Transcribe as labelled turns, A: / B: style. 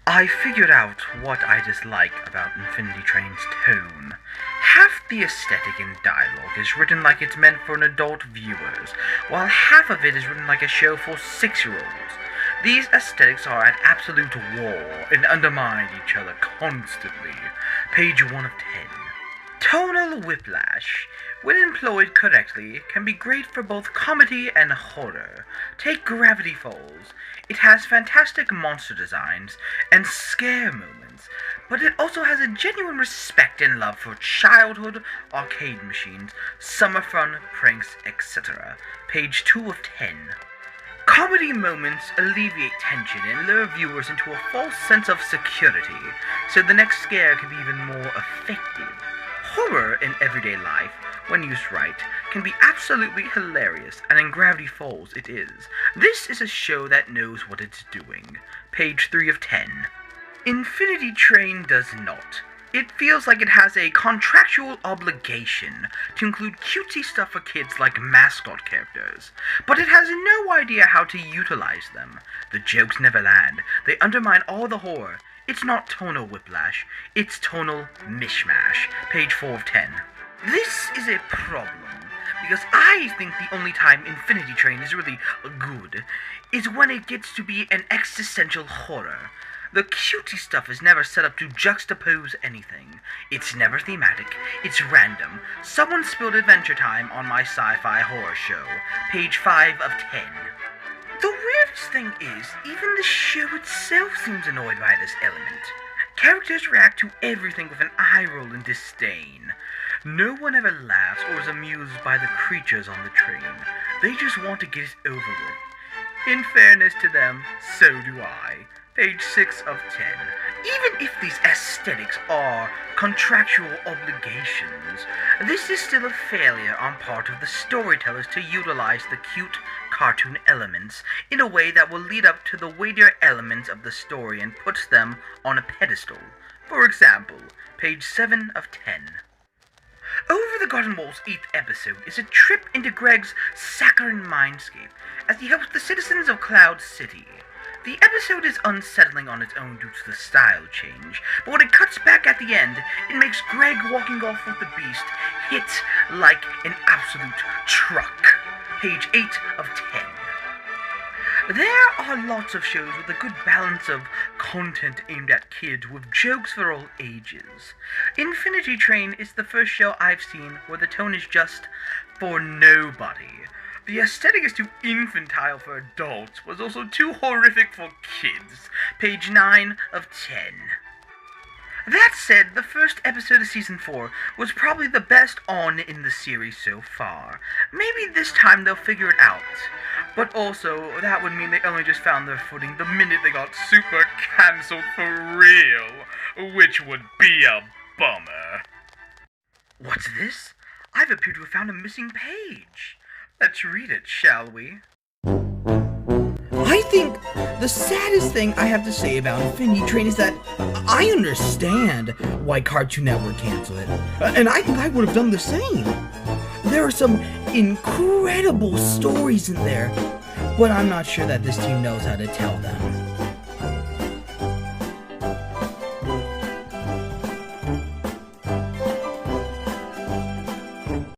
A: I figured out what I dislike about Infinity Train's tone. Half the aesthetic and dialogue is written like it's meant for an adult viewers, while half of it is written like a show for 6-year-olds. These aesthetics are at absolute war and undermine each other constantly. Page 1 of 10. Tonal whiplash, when employed correctly, can be great for both comedy and horror. Take Gravity Falls. It has fantastic monster designs and scare moments, but it also has a genuine respect and love for childhood arcade machines, summer fun, pranks, etc. Page 2 of 10. Comedy moments alleviate tension and lure viewers into a false sense of security, so the next scare can be even more effective. Horror in everyday life, when used right, can be absolutely hilarious, and in Gravity Falls it is. This is a show that knows what it's doing. Page 3 of 10. Infinity Train does not. It feels like it has a contractual obligation to include cutesy stuff for kids like mascot characters, but it has no idea how to utilize them. The jokes never land. They undermine all the horror. It's not tonal whiplash, it's tonal mishmash. Page 4 of 10. This is a problem, because I think the only time Infinity Train is really good is when it gets to be an existential horror. The cutie stuff is never set up to juxtapose anything. It's never thematic. It's random. Someone spilled Adventure Time on my sci-fi horror show. Page 5 of 10. The weirdest thing is, even the show itself seems annoyed by this element. Characters react to everything with an eye roll and disdain. No one ever laughs or is amused by the creatures on the train. They just want to get it over with. In fairness to them, so do I. Page 6 of 10. Even if these aesthetics are contractual obligations, this is still a failure on part of the storytellers to utilize the cute cartoon elements in a way that will lead up to the weightier elements of the story and puts them on a pedestal. For example, page 7 of 10. Over the Garden Wall's 8th episode is a trip into Greg's saccharine mindscape as he helps the citizens of Cloud City. The episode is unsettling on its own due to the style change, but when it cuts back at the end, it makes Greg walking off with the beast hit like an absolute truck. Page 8 of 10. There are lots of shows with a good balance of content aimed at kids with jokes for all ages. Infinity Train is the first show I've seen where the tone is just for nobody. The aesthetic is too infantile for adults, was also too horrific for kids. Page 9 of 10. That said, the first episode of Season 4 was probably the best on in the series so far. Maybe this time they'll figure it out. But also, that would mean they only just found their footing the minute they got super cancelled for real, which would be a bummer. What's this? I've appeared to have found a missing page. Let's read it, shall we?
B: I think the saddest thing I have to say about Infinity Train is that I understand why Cartoon Network canceled it, and I think I would have done the same. There are some incredible stories in there, but I'm not sure that this team knows how to tell them.